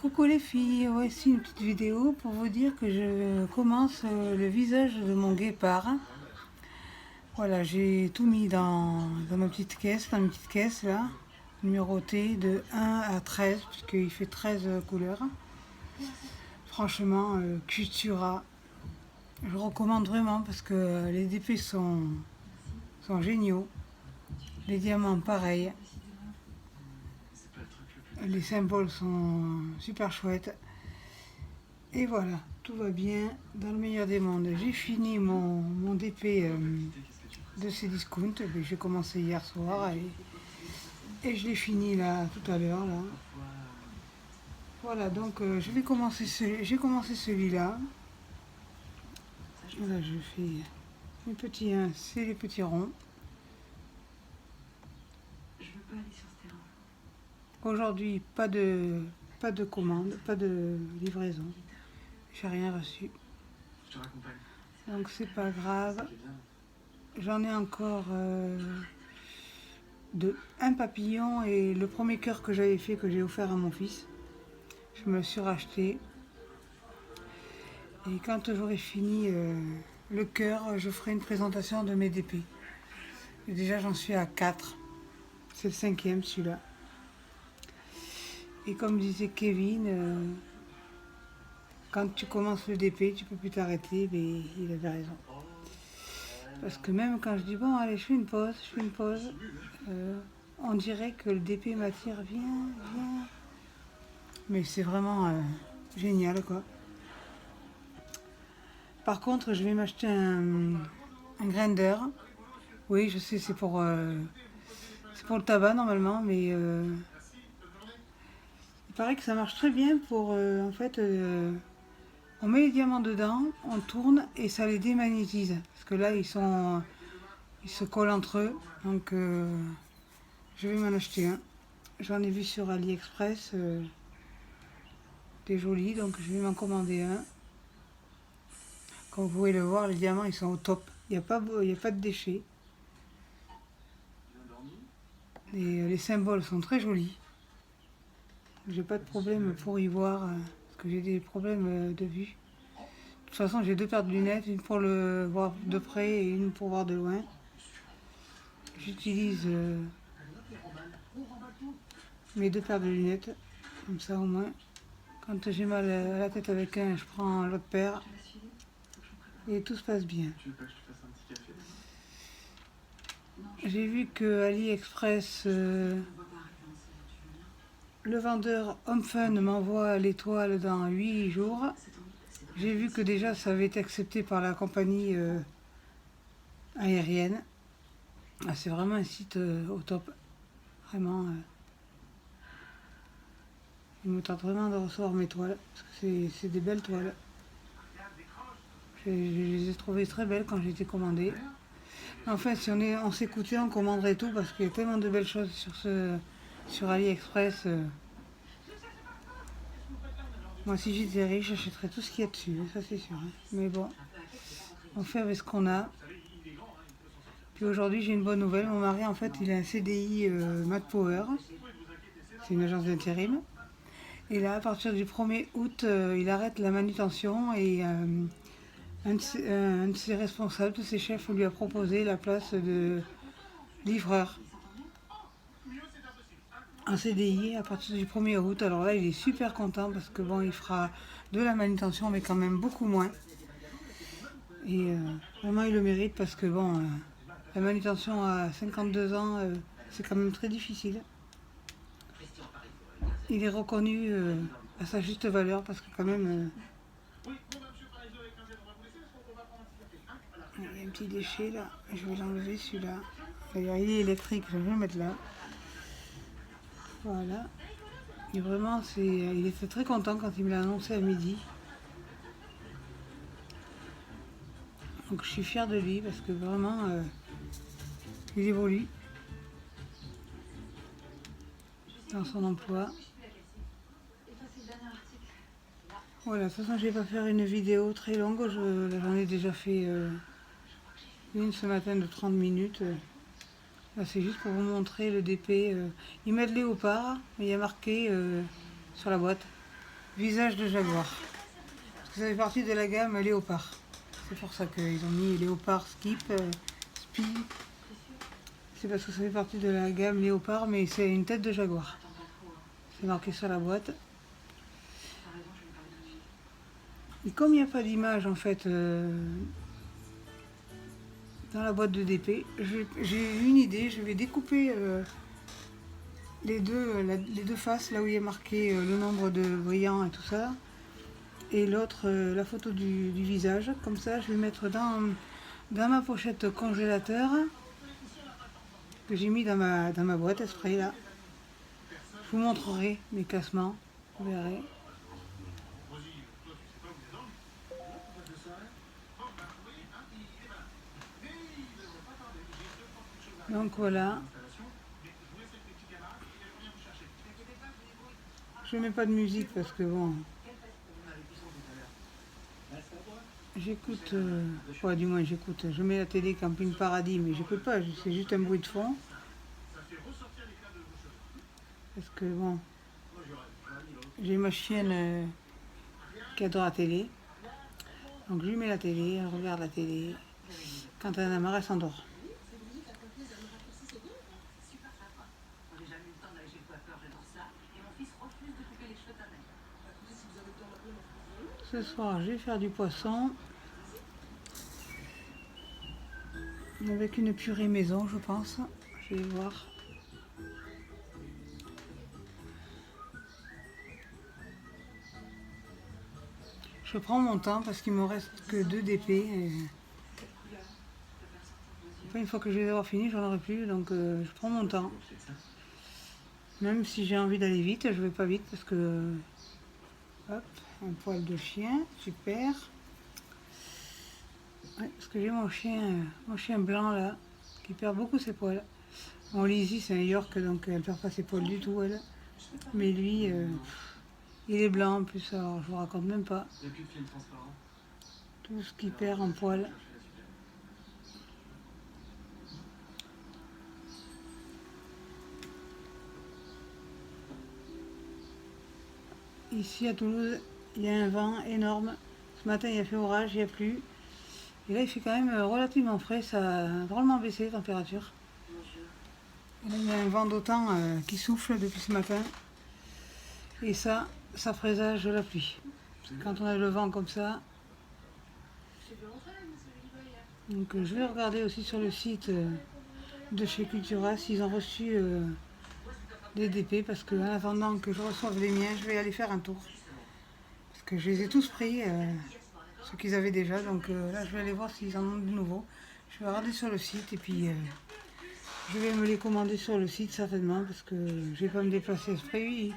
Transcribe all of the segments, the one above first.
Coucou les filles, voici une petite vidéo pour vous dire que je commence le visage de mon guépard. Voilà, j'ai tout mis dans ma petite caisse, dans une petite caisse là, numérotée de 1 à 13, puisqu'il fait 13 couleurs. Franchement, Cultura, je recommande vraiment parce que les DP sont géniaux. Les diamants pareil. Les symboles sont super chouettes. Et voilà, tout va bien dans le meilleur des mondes. J'ai fini mon DP de Cdiscount. J'ai commencé hier soir et je l'ai fini là tout à l'heure. Là. Voilà, donc j'ai commencé celui-là. Voilà, je fais les petits 1, c'est les petits ronds. Aujourd'hui, pas de commande, pas de livraison. J'ai rien reçu. Donc c'est pas grave. J'en ai encore un papillon et le premier cœur que j'avais fait, que j'ai offert à mon fils. Je me le suis racheté. Et quand j'aurai fini le cœur, je ferai une présentation de mes DP. Et déjà j'en suis à 4. C'est le 5e celui-là. Et comme disait Kevin, quand tu commences le DP, tu peux plus t'arrêter, mais il avait raison. Parce que même quand je dis bon allez je fais une pause, on dirait que le DP m'attire, viens. Mais c'est vraiment génial quoi. Par contre je vais m'acheter un grinder. Oui je sais c'est pour le tabac normalement, mais il paraît que ça marche très bien pour en fait on met les diamants dedans, on tourne et ça les démagnétise. Parce que là ils se collent entre eux. Donc je vais m'en acheter un. J'en ai vu sur AliExpress des jolis, donc je vais m'en commander un. Comme vous pouvez le voir, les diamants ils sont au top. Il n'y a pas de déchets. Et les symboles sont très jolis. J'ai pas de problème pour y voir, parce que j'ai des problèmes de vue. De toute façon, j'ai 2 paires de lunettes, une pour le voir de près et une pour voir de loin. J'utilise mes 2 paires de lunettes, comme ça au moins. Quand j'ai mal à la tête avec un, je prends l'autre paire et tout se passe bien. J'ai vu que AliExpress, le vendeur HomeFun m'envoie l'étoile dans 8 jours. J'ai vu que déjà ça avait été accepté par la compagnie aérienne. Ah, c'est vraiment un site au top. Vraiment. Il me tente vraiment de recevoir mes toiles. Parce que c'est des belles toiles. Je les ai trouvées très belles quand j'ai été commandée. En fait, si on s'écoutait, on commanderait tout parce qu'il y a tellement de belles choses sur AliExpress. Moi, si j'étais riche, j'achèterais tout ce qu'il y a dessus, ça c'est sûr. Hein. Mais bon, on fait avec ce qu'on a. Puis aujourd'hui, j'ai une bonne nouvelle. Mon mari, en fait, il a un CDI MadPower. C'est une agence d'intérim. Et là, à partir du 1er août, il arrête la manutention et un de ses responsables, de ses chefs, lui a proposé la place de livreur en CDI à partir du 1er août. Alors là, il est super content parce que bon, il fera de la manutention, mais quand même beaucoup moins. Et vraiment, il le mérite parce que bon, la manutention à 52 ans, c'est quand même très difficile. Il est reconnu à sa juste valeur parce que quand même, il y a un petit déchet là. Je vais l'enlever celui-là. D'ailleurs, il est électrique, je vais le mettre là. Voilà. Et vraiment, il était très content quand il me l'a annoncé à midi. Donc je suis fière de lui parce que vraiment, il évolue dans son emploi. Voilà, de toute façon, je ne vais pas faire une vidéo très longue. J'en ai déjà fait une ce matin de 30 minutes. Là, c'est juste pour vous montrer le DP. Ils mettent léopard, mais il y a marqué sur la boîte visage de jaguar. Parce que ça fait partie de la gamme léopard. C'est pour ça qu'ils ont mis léopard skip, spi. C'est parce que ça fait partie de la gamme léopard, mais c'est une tête de jaguar. C'est marqué sur la boîte. Et comme il n'y a pas d'image en fait dans la boîte de DP, j'ai une idée, je vais découper les deux faces, là où il y a marqué le nombre de brillants et tout ça, et l'autre, la photo du visage. Comme ça, je vais mettre dans ma pochette congélateur que j'ai mis dans ma boîte à spray là. Je vous montrerai mes classements, vous verrez. Donc voilà. Je mets pas de musique parce que bon, j'écoute, du moins j'écoute, je mets la télé Camping Paradis, mais j'écoute pas, c'est juste un bruit de fond. Parce que bon, j'ai ma chienne qui adore la télé, donc je lui mets la télé, elle regarde la télé, quand elle en a marre, elle s'endort. Ce soir, je vais faire du poisson avec une purée maison, je pense. Je vais voir. Je prends mon temps parce qu'il me reste que 2 DP. Et... une fois que je vais avoir fini, j'en aurai plus, donc je prends mon temps. Même si j'ai envie d'aller vite, je vais pas vite parce que... Hop, un poil de chien, super. Ouais, parce que j'ai mon chien blanc là, qui perd beaucoup ses poils. Bon, Lizzie c'est un York, donc elle perd pas ses poils du tout, elle. Mais lui, il est blanc en plus, alors je vous raconte même pas. Tout ce qu'il perd en poils. Ici à Toulouse, il y a un vent énorme. Ce matin, il a fait orage, il n'y a plu. Et là, il fait quand même relativement frais, ça a drôlement baissé la température. Et là, il y a un vent d'autant qui souffle depuis ce matin. Et ça présage la pluie. Quand on a le vent comme ça. Donc je vais regarder aussi sur le site de chez Cultura s'ils ont reçu des DP, parce que en attendant que je reçoive les miens, je vais aller faire un tour. Parce que je les ai tous pris, ceux qu'ils avaient déjà, donc là je vais aller voir s'ils en ont de nouveau. Je vais regarder sur le site et puis je vais me les commander sur le site certainement, parce que je vais pas me déplacer à ce prix.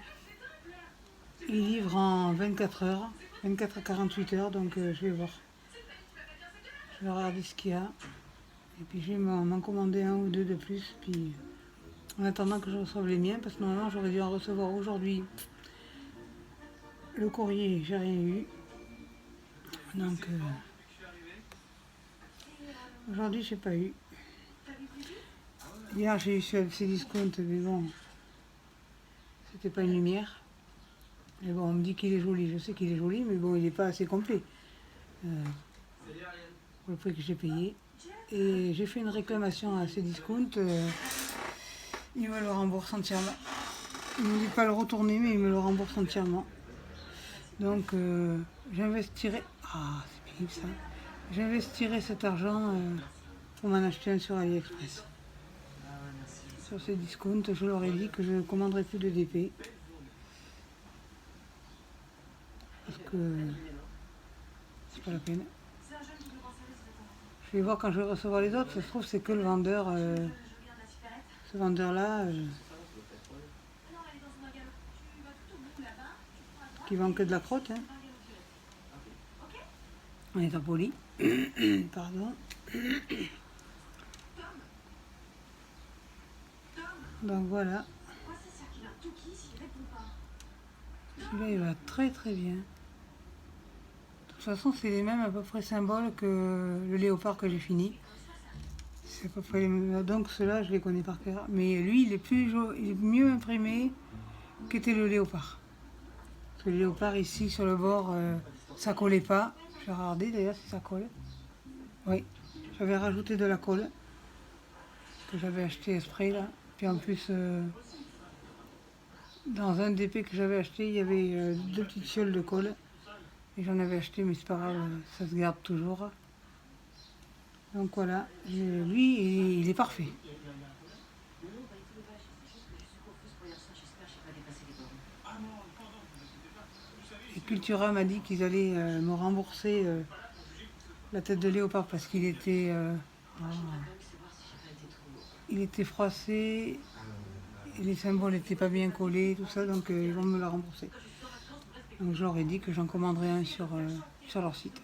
Ils livrent en 24 heures, 24 à 48 heures, donc je vais voir. Je vais regarder ce qu'il y a. Et puis je vais m'en commander un ou deux de plus, puis en attendant que je reçoive les miens, parce que normalement j'aurais dû en recevoir aujourd'hui. Le courrier, j'ai rien eu. Donc aujourd'hui j'ai pas eu. Hier j'ai eu sur Cdiscount, mais bon, c'était pas une lumière. Mais bon, on me dit qu'il est joli, je sais qu'il est joli, mais bon, il n'est pas assez complet pour le prix que j'ai payé. Et j'ai fait une réclamation à Cdiscount, il me le rembourse entièrement. Il ne me dit pas le retourner, mais il me le rembourse entièrement. Donc j'investirai... Ah, c'est pénible ça. J'investirai cet argent pour m'en acheter un sur AliExpress. Sur Cdiscount, je leur ai dit que je ne commanderai plus de DP. Parce que c'est pas la peine. Je vais voir quand je vais recevoir les autres. Ça se trouve, c'est que le vendeur, ce vendeur-là, qui vend que de la crotte. Hein. On est impoli. Pardon. Donc voilà. Celui-là, il va très très bien. De toute façon, c'est les mêmes à peu près symboles que le léopard que j'ai fini. C'est à peu près les mêmes. Donc ceux-là, je les connais par cœur. Mais lui, il est mieux imprimé qu'était le léopard. que le léopard ici sur le bord, ça collait pas. Je vais regarder d'ailleurs si ça colle. Oui, j'avais rajouté de la colle que j'avais acheté exprès là. Puis en plus, dans un DP que j'avais acheté, il y avait 2 petites fioles de colle. Et j'en avais acheté, mais c'est pas grave, ça se garde toujours. Donc voilà, lui, il est parfait. Et Cultura m'a dit qu'ils allaient me rembourser la tête de léopard parce qu'il était, il était froissé, et les symboles n'étaient pas bien collés, tout ça, donc ils vont me la rembourser. Donc je leur ai dit que j'en commanderai un sur leur site.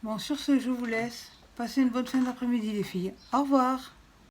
Bon, sur ce, je vous laisse. Passez une bonne fin d'après-midi, les filles. Au revoir.